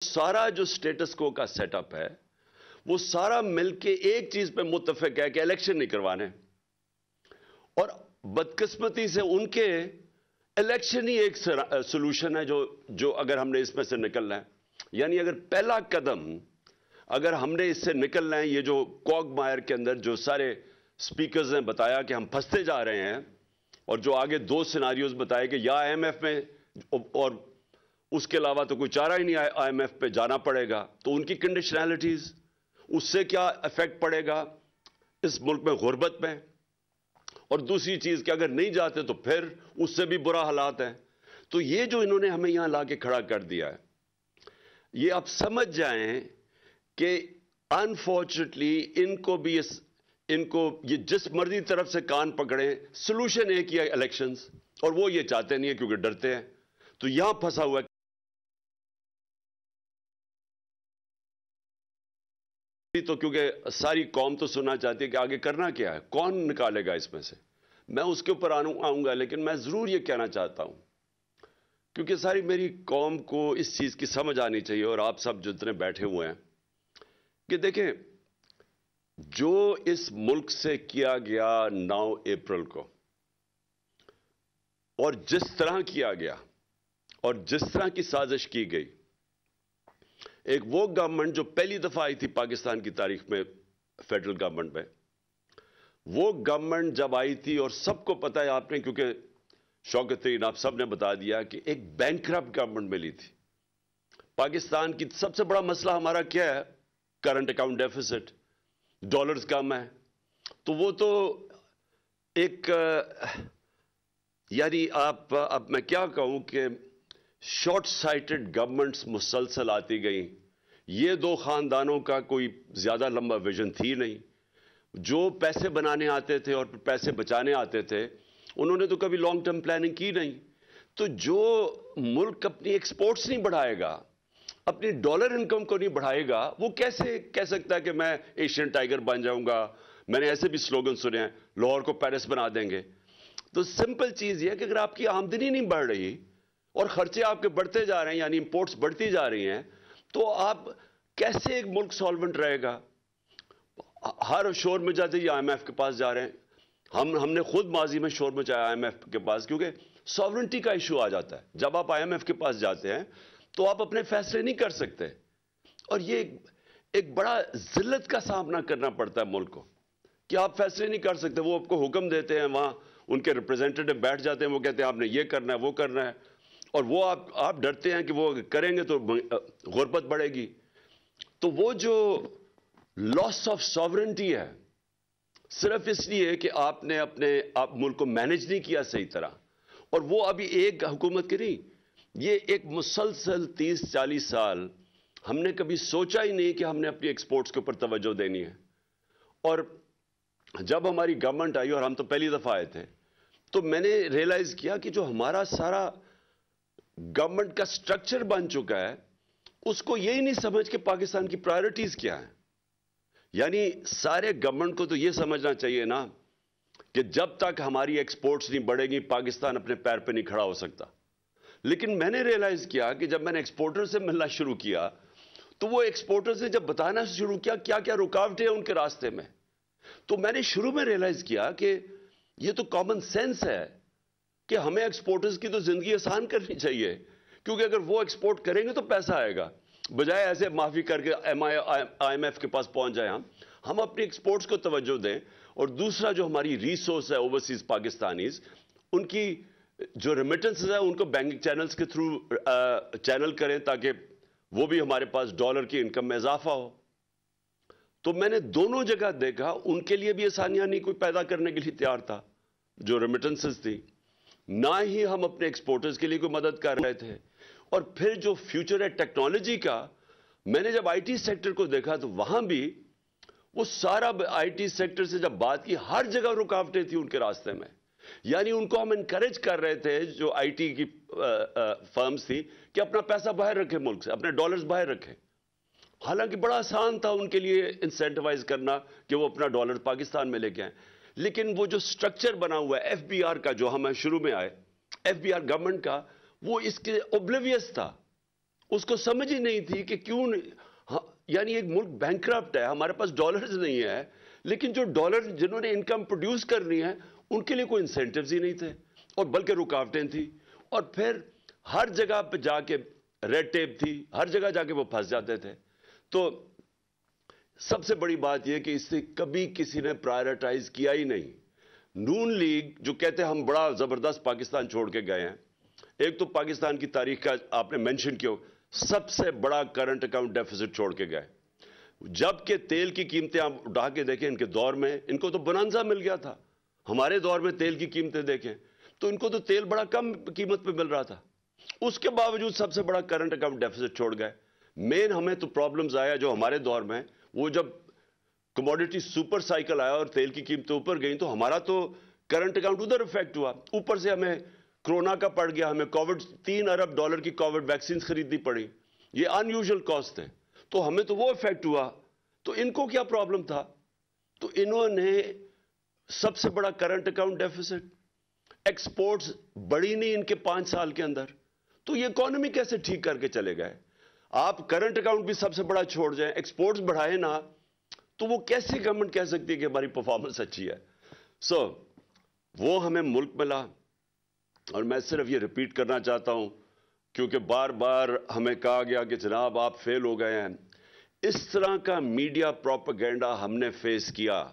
सारा जो स्टेटस को का सेटअप है वो सारा मिलके एक चीज पे मुत्तफिक है कि इलेक्शन नहीं करवाने, और बदकिस्मती से उनके इलेक्शन ही एक सोल्यूशन है जो अगर हमने इसमें से निकलना है, यानी अगर पहला कदम अगर हमने इससे निकलना है, ये जो कॉगमायर के अंदर जो सारे स्पीकर्स ने बताया कि हम फंसते जा रहे हैं, और जो आगे दो सिनारियोज बताए कि या आईएमएफ में और उसके अलावा तो कोई चारा ही नहीं, आईएमएफ पे जाना पड़ेगा, तो उनकी कंडीशनैलिटीज, उससे क्या इफेक्ट पड़ेगा इस मुल्क में गुर्बत में, और दूसरी चीज कि अगर नहीं जाते तो फिर उससे भी बुरा हालात है। तो ये जो इन्होंने हमें यहां लाके खड़ा कर दिया है, ये आप समझ जाएं कि अनफॉर्चुनेटली इनको ये जिस मर्जी तरफ से कान पकड़े, सोल्यूशन एक ही है इलेक्शंस, और वो ये चाहते नहीं है क्योंकि डरते हैं। तो यहां फंसा हुआ है तो, क्योंकि सारी कौम तो सुनना चाहती है कि आगे करना क्या है, कौन निकालेगा इसमें से। मैं उसके ऊपर आऊंगा, लेकिन मैं जरूर ये कहना चाहता हूं, क्योंकि सारी मेरी कौम को इस चीज की समझ आनी चाहिए, और आप सब जितने बैठे हुए हैं, कि देखें जो इस मुल्क से किया गया 9 अप्रैल को, और जिस तरह किया गया और जिस तरह की साजिश की गई, एक वो गवर्नमेंट जो पहली दफा आई थी पाकिस्तान की तारीख में फेडरल गवर्नमेंट में, वो गवर्नमेंट जब आई थी, और सबको पता है आपने, क्योंकि शौकत तरीन आप सब ने बता दिया कि एक बैंकरप्ट गवर्नमेंट मिली थी पाकिस्तान की। सबसे बड़ा मसला हमारा क्या है? करंट अकाउंट डेफिसिट, डॉलर्स कम है। तो वो तो एक यानी अब मैं क्या कहूं कि शॉर्ट साइटेड गवर्नमेंट्स मुसलसल आती गई। ये दो खानदानों का कोई ज्यादा लंबा विजन थी नहीं। जो पैसे बनाने आते थे और पैसे बचाने आते थे, उन्होंने तो कभी लॉन्ग टर्म प्लानिंग की नहीं। तो जो मुल्क अपनी एक्सपोर्ट्स नहीं बढ़ाएगा, अपनी डॉलर इनकम को नहीं बढ़ाएगा, वो कैसे कह सकता है कि मैं एशियन टाइगर बन जाऊंगा। मैंने ऐसे भी स्लोगन सुने हैं, लाहौर को पेरिस बना देंगे। तो सिंपल चीज यह है कि अगर आपकी आमदनी नहीं बढ़ रही और खर्चे आपके बढ़ते जा रहे हैं, यानी इंपोर्ट्स बढ़ती जा रही हैं, तो आप कैसे एक मुल्क सॉल्वेंट रहेगा? हर शोर में जाते ही आईएमएफ के पास जा रहे हैं। हमने खुद माजी में शोर मचाया आईएमएफ के पास, क्योंकि सॉवरेंटी का इशू आ जाता है। जब आप आईएमएफ के पास जाते हैं तो आप अपने फैसले नहीं कर सकते, और ये एक बड़ा जिल्लत का सामना करना पड़ता है मुल्क को कि आप फैसले नहीं कर सकते। वो आपको हुक्म देते हैं, वहां उनके रिप्रेजेंटेटिव बैठ जाते हैं, वो कहते हैं आपने ये करना है, वो करना है, और वो आप डरते हैं कि वो करेंगे तो गुर्बत बढ़ेगी। तो वो जो लॉस ऑफ सॉवरेंटी है, सिर्फ इसलिए कि आपने आप मुल्क को मैनेज नहीं किया सही तरह, और वो अभी एक हुकूमत की नहीं, ये एक मुसलसल 30-40 साल हमने कभी सोचा ही नहीं कि हमने अपनी एक्सपोर्ट्स के ऊपर तवज्जो देनी है। और जब हमारी गवर्नमेंट आई, और हम तो पहली दफा आए थे, तो मैंने रियलाइज किया कि जो हमारा सारा गवर्नमेंट का स्ट्रक्चर बन चुका है, उसको यही नहीं समझ के पाकिस्तान की प्रायोरिटीज क्या है। यानी सारे गवर्नमेंट को तो यह समझना चाहिए ना कि जब तक हमारी एक्सपोर्ट्स नहीं बढ़ेगी, पाकिस्तान अपने पैर पे नहीं खड़ा हो सकता। लेकिन मैंने रियलाइज किया कि जब मैंने एक्सपोर्टर से मिलना शुरू किया, तो वो एक्सपोर्टर से जब बताना शुरू किया क्या क्या रुकावटें हैं उनके रास्ते में, तो मैंने शुरू में रियलाइज किया कि ये तो कॉमन सेंस है कि हमें एक्सपोर्टर्स की तो जिंदगी आसान करनी चाहिए, क्योंकि अगर वो एक्सपोर्ट करेंगे तो पैसा आएगा, बजाय ऐसे माफी करके आईएमएफ के पास पहुंच जाए। हम अपनी एक्सपोर्ट्स को तवज्जो दें, और दूसरा जो हमारी रिसोर्स है ओवरसीज पाकिस्तानीज, उनकी जो रेमिटेंसेस है उनको बैंकिंग चैनल्स के थ्रू चैनल करें, ताकि वो भी हमारे पास डॉलर की इनकम में इजाफा हो। तो मैंने दोनों जगह देखा, उनके लिए भी आसानियां नहीं कोई पैदा करने के लिए तैयार था जो रेमिटेंसेस थी, ना ही हम अपने एक्सपोर्टर्स के लिए कोई मदद कर रहे थे। और फिर जो फ्यूचर है टेक्नोलॉजी का, मैंने जब आईटी सेक्टर को देखा, तो वहां भी वो सारा आईटी सेक्टर से जब बात की, हर जगह रुकावटें थी उनके रास्ते में। यानी उनको हम इनकरेज कर रहे थे, जो आईटी की फर्म्स थी, कि अपना पैसा बाहर रखें मुल्क से, अपने डॉलर्स बाहर रखें। हालांकि बड़ा आसान था उनके लिए इंसेंटिवाइज करना कि वो अपना डॉलर पाकिस्तान में लेके आए, लेकिन वो जो स्ट्रक्चर बना हुआ है एफबीआर का, जो हम शुरू में आए एफबीआर गवर्नमेंट का, वो इसके ओब्लिवियस था। اس کو سمجھ ہی نہیں تھی کہ کیوں یعنی ایک ملک بینکرپٹ ہے, ہمارے پاس ڈالرز نہیں ہے, لیکن جو ڈالر جنہوں نے انکم پروڈیوس کرنی ہے ان کے لیے کوئی انسینٹیوز ہی نہیں تھے, اور بلکہ رکاوٹیں تھیں, اور پھر ہر جگہ پہ جا کے ریڈ ٹیپ تھی, ہر جگہ جا کے وہ پھنس جاتے تھے. تو سب سے بڑی بات یہ کہ اس سے کبھی کسی نے پرائرٹائز کیا ہی نہیں. نون لیگ جو کہتے ہیں ہم بڑا زبردست پاکستان چھوڑ کے گئے ہیں, ایک تو پاکستان کی تاریخ کا آپ نے مینشن کیا, سب سے بڑا کرنٹ اکاؤنٹ ڈیفیسٹ چھوڑ کے گئے, جبکہ تیل کی قیمتیں آپ اٹھا کے دیکھیں ان کے دور میں ان کو تو بنانزا مل گیا تھا. ہمارے دور میں تیل کی قیمتیں دیکھیں تو ان کو تو تیل بڑا کم قیمت پہ مل رہا تھا, اس کے باوجود سب سے بڑا کرنٹ اکاؤنٹ ڈیفیسٹ چھوڑ گئے. مین ہمیں تو پرابلمز آیا جو ہمارے دور میں, وہ جب کموڈیٹی سپر سائیکل آیا اور تیل کی قیمتیں اوپر گئیں تو ہمارا تو کرنٹ اکاؤنٹ ادھر افیکٹ ہوا, اوپر سے ہمیں کرونا کا پڑ گیا, ہمیں کووڈ $3 ارب کی کووڈ ویکسینز خریدنی پڑی, یہ ان یوزول کاسٹ ہے, تو ہمیں تو وہ افیکٹ ہوا. تو ان کو کیا پرابلم تھا؟ تو انہوں نے سب سے بڑا کرنٹ اکاؤنٹ ڈیفیسٹ, ایکسپورٹس بڑی نہیں ان کے 5 سال کے اندر, تو یہ اکانومی کیسے ٹھیک کر کے چلے گئے؟ آپ کرنٹ اکاؤنٹ بھی سب سے بڑا چھوڑ جائیں, ایکسپورٹس بڑھائیں نا, تو وہ کیسے گورنمنٹ کہہ سکتی ہے کہ ہماری پرفارمنس اچھی ہے؟ وہ ہمیں ملک ملا. اور میں صرف یہ ریپیٹ کرنا چاہتا ہوں کیونکہ بار بار ہمیں کہا گیا کہ جناب آپ فیل ہو گئے ہیں. اس طرح کا میڈیا پروپیگنڈا ہم نے فیس کیا,